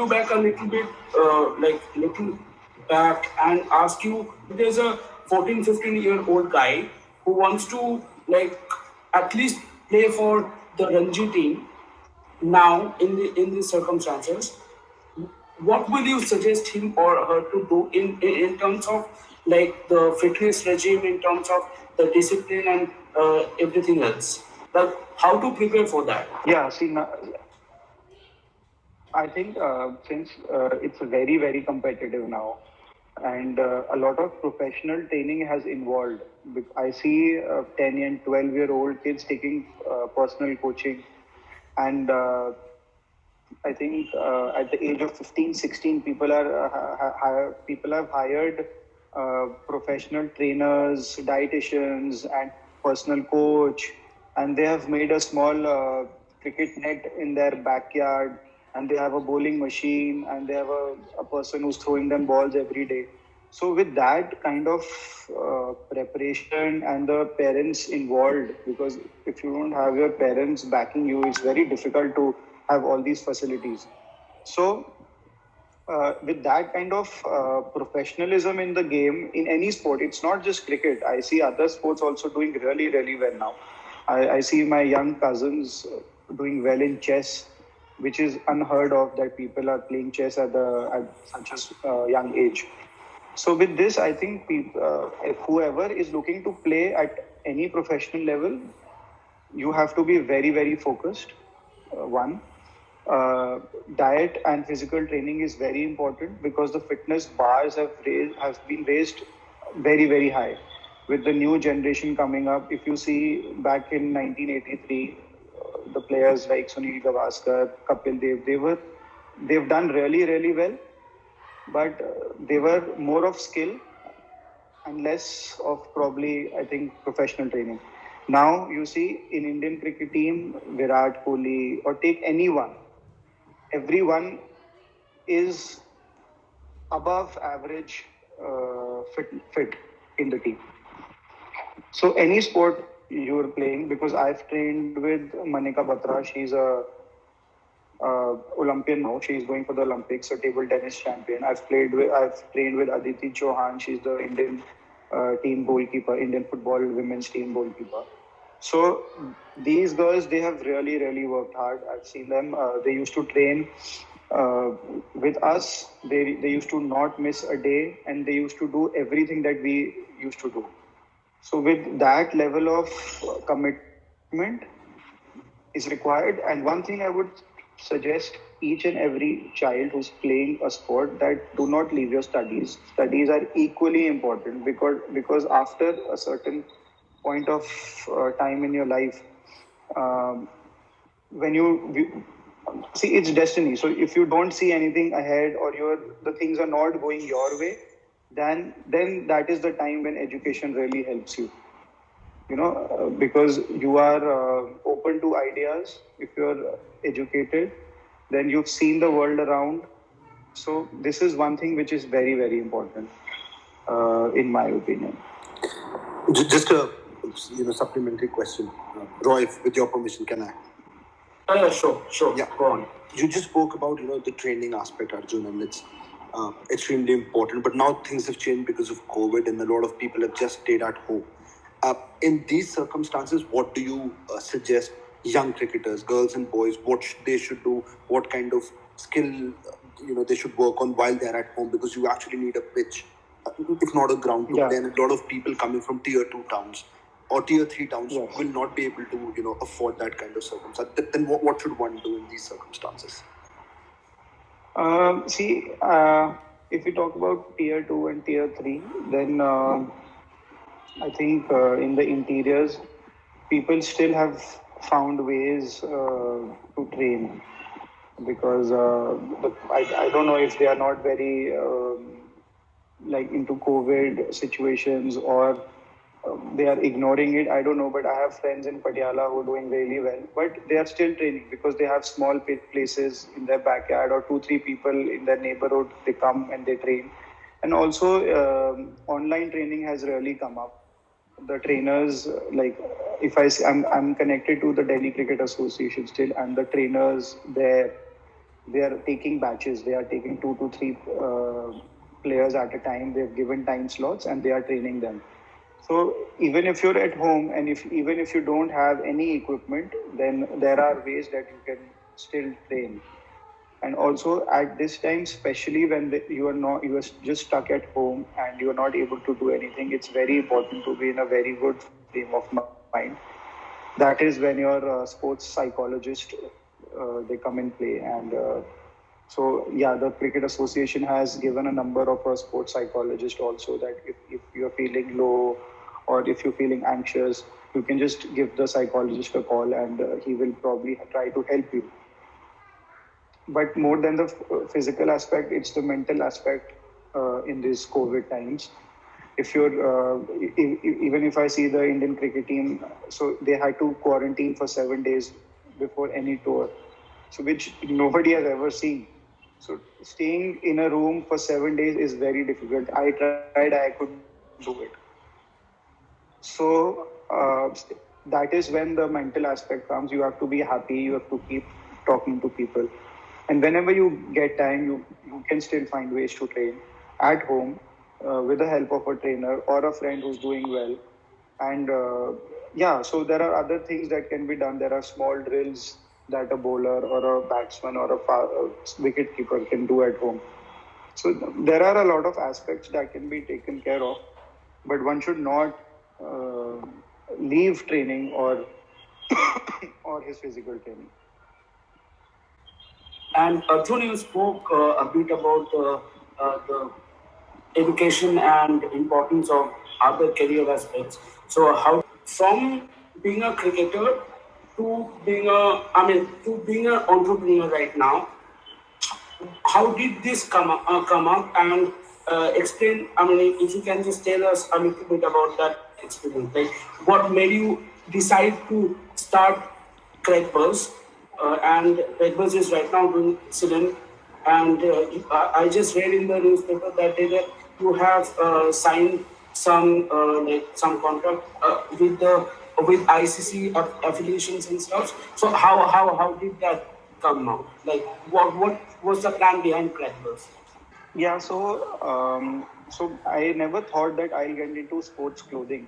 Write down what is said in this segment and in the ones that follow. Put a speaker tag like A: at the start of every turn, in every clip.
A: you back a little bit, little back and ask you, there's a 14, 15-year-old guy who wants to like at least play for the Ranji team now in these circumstances, what will you suggest him or her to do in terms of like the fitness regime, in terms of the discipline and everything else? Like how to prepare for that?
B: Yeah, see, I think since it's very, very competitive now, and a lot of professional training has involved. I see 10 and 12-year-old kids taking personal coaching, and I think at the age of 15, 16, people have hired professional trainers, dietitians, and personal coach, and they have made a small cricket net in their backyard, and they have a bowling machine, and they have a person who's throwing them balls every day. So with that kind of preparation and the parents involved, because if you don't have your parents backing you, it's very difficult to have all these facilities. So with that kind of professionalism in the game, in any sport, it's not just cricket. I see other sports also doing really, really well now. I see my young cousins doing well in chess, which is unheard of that people are playing chess at such a young age. So with this, I think whoever is looking to play at any professional level, you have to be very, very focused. One, diet and physical training is very important because the fitness bars have been raised very, very high. With the new generation coming up, if you see back in 1983, the players like Sunil Gavaskar, Kapil Dev, they've done really, really well, but they were more of skill and less of probably, I think, professional training. Now you see in Indian cricket team, Virat Kohli, or take anyone, everyone is above average fit in the team. So any sport you're playing, because I've trained with Manika Batra, she's a Olympian now. She's going for the Olympics, a table tennis champion. I've trained with Aditi Chauhan. She's the Indian team goalkeeper, Indian football women's team goalkeeper. So these girls, they have really, really worked hard. I've seen them. They used to train with us. They used to not miss a day, and they used to do everything that we used to do. So with that level of commitment is required. And one thing I would suggest each and every child who's playing a sport, that do not leave your studies. Studies are equally important because after a certain point of time in your life, when you see, it's destiny. So if you don't see anything ahead, or the things are not going your way, then that is the time when education really helps you. Because you are open to ideas. If you're educated, then you've seen the world around. So this is one thing which is very, very important, in my opinion.
C: Just a supplementary question, Roy, with your permission, can I?
A: Yeah, sure. Yeah, go on.
C: You just spoke about the training aspect, Arjun, and it's extremely important. But now things have changed because of COVID, and a lot of people have just stayed at home. In these circumstances, what do you suggest young cricketers, girls and boys, what they should do? What kind of skill they should work on while they're at home? Because you actually need a pitch, if not a ground, to play. And a lot of people coming from tier 2 towns or tier 3 towns will not be able to afford that kind of circumstance. Then what should one do in these circumstances?
B: If we talk about tier 2 and tier 3, then I think in the interiors, people still have found ways to train, because I don't know if they are not very into COVID situations, or they are ignoring it. I don't know, but I have friends in Patiala who are doing really well, but they are still training because they have small places in their backyard, or 2-3 people in their neighborhood. They come and they train. And also online training has really come up. The trainers, if I'm connected to the Delhi Cricket Association still, and the trainers there, They are taking batches. They are taking 2 to 3 players at a time. They've given time slots and they are training them. So even if you're at home and if even if you don't have any equipment, then there are ways that you can still train. And also at this time, especially when you are just stuck at home and you are not able to do anything, it's very important to be in a very good frame of mind. That is when your sports psychologist they come in play. And so yeah, the Cricket Association has given a number of sports psychologists also, that if you're feeling low or if you're feeling anxious, you can just give the psychologist a call and he will probably try to help you. But more than the physical aspect, it's the mental aspect in these COVID times. If you're even if I see the Indian cricket team, so they had to quarantine for 7 days before any tour, so which nobody has ever seen. So staying in a room for 7 days is very difficult. I tried, I couldn't do it. So that is when the mental aspect comes. You have to be happy. You have to keep talking to people. And whenever you get time, you can still find ways to train at home with the help of a trainer or a friend who's doing well. And yeah, so there are other things that can be done. There are small drills that a bowler or a batsman or a wicket keeper can do at home. So there are a lot of aspects that can be taken care of, but one should not uh, leave training or or his physical training.
A: And Arjun, you spoke a bit about the education and importance of other career aspects. So how from being a cricketer to being to being an entrepreneur right now, how did this come up and explain? I mean, if you can just tell us a little bit about that experience, like what made you decide to start Crackbuzz, and Crackbuzz is right now doing excellent. And I just read in the newspaper that day that you have signed some some contract with the with ICC affiliations and stuff. So how did that come out? Like what was the plan behind Crackbuzz?
B: Yeah, so I never thought that I'll get into sports clothing.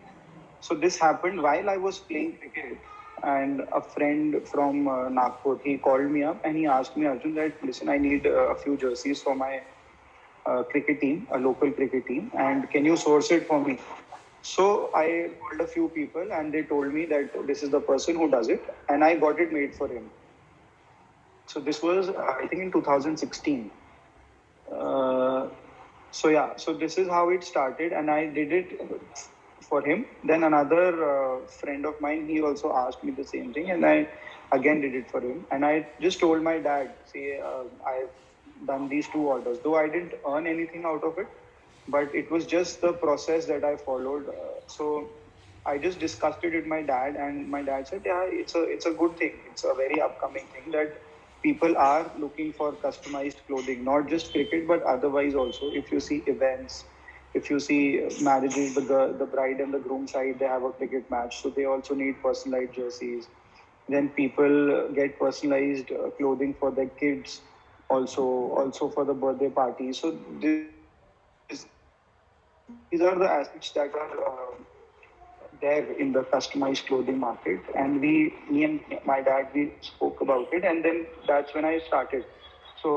B: So this happened while I was playing cricket, and a friend from Nagpur, he called me up and he asked me, Arjun, that listen, I need a few jerseys for my cricket team, a local cricket team, and can you source it for me? So I called a few people and they told me that this is the person who does it, and I got it made for him. So this was, I think, in 2016. Uh, so this is how it started, and I did it for him. Then another friend of mine, he also asked me the same thing, and I again did it for him. And I just told my dad, see, I've done these 2 orders, though I didn't earn anything out of it, but it was just the process that I followed. So I just discussed it with my dad, and my dad said, "Yeah, it's a good thing. It's a very upcoming thing that people are looking for customized clothing, not just cricket, but otherwise also. If you see events, if you see marriages, the bride and the groom side, they have a cricket match, so they also need personalized jerseys. Then people get personalized clothing for their kids, also for the birthday party. So these are the aspects that are there in the customized clothing market, and me and my dad, we spoke about it, and then that's when I started. So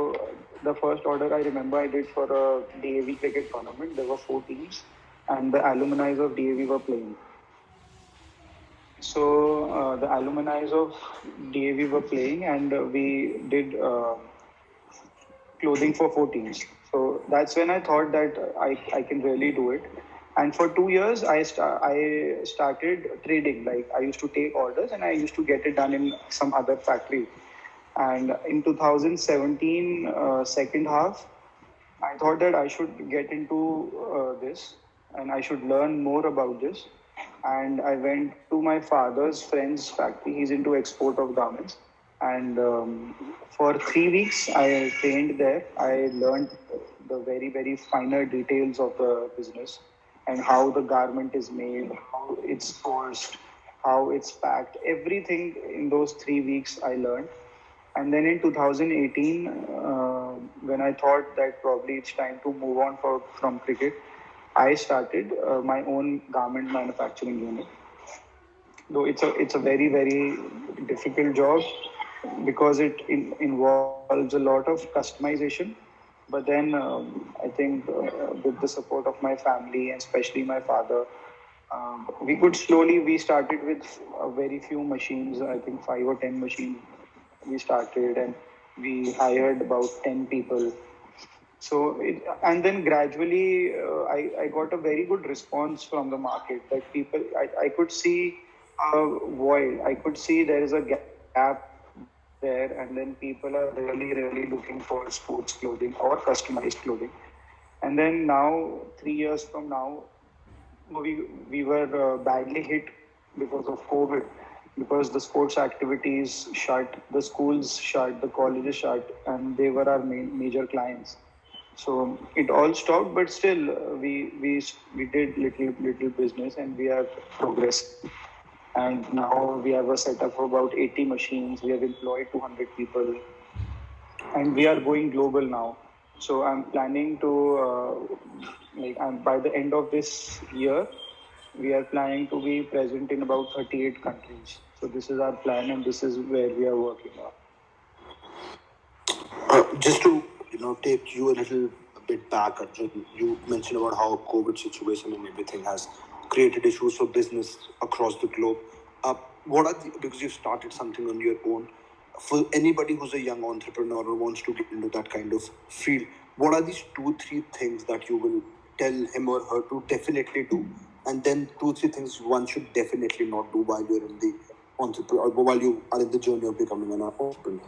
B: the first order I remember I did for a DAV cricket tournament. There were 4 teams, and the alumni of DAV were playing. So the alumni of DAV were playing, and we did clothing for 4 teams. So that's when I thought that I can really do it. And for 2 years, I started trading. Like I used to take orders and I used to get it done in some other factory. And in 2017, second half, I thought that I should get into this and I should learn more about this. And I went to my father's friend's factory. He's into export of garments. And for 3 weeks, I trained there. I learned the very, very finer details of the business and how the garment is made, how it's sourced, how it's packed. Everything in those 3 weeks I learned. And then in 2018, when I thought that probably it's time to move on from cricket, I started my own garment manufacturing unit. Though it's a very very difficult job because it involves a lot of customization. But then I think with the support of my family and especially my father, we could slowly. We started with very few machines. I think 5 or 10 machines we started, and we hired about 10 people. So, and then gradually, I got a very good response from the market. Like I could see a void. I could see there is a gap there, and then people are really looking for sports clothing or customized clothing. And then now, 3 years from now, we were badly hit because of COVID, because the sports activities shut, the schools shut, the colleges shut, and they were our major clients. So it all stopped, but still we did little business, and we are progressing. And now we have a setup of about 80 machines. We have employed 200 people, and we are going global now. So I'm planning to by the end of this year, we are planning to be present in about 38 countries. So this is our plan, and this is where we are working on.
C: Just to take you a little bit back, Arjun, you mentioned about how COVID situation and everything has created issues for business across the globe. What are because you've started something on your own, for anybody who's a young entrepreneur or wants to get into that kind of field, what are these 2-3 things that you will tell him or her to definitely do, and then 2-3 things one should definitely not do while you're in the entrepreneur or while you are in the journey of becoming an entrepreneur?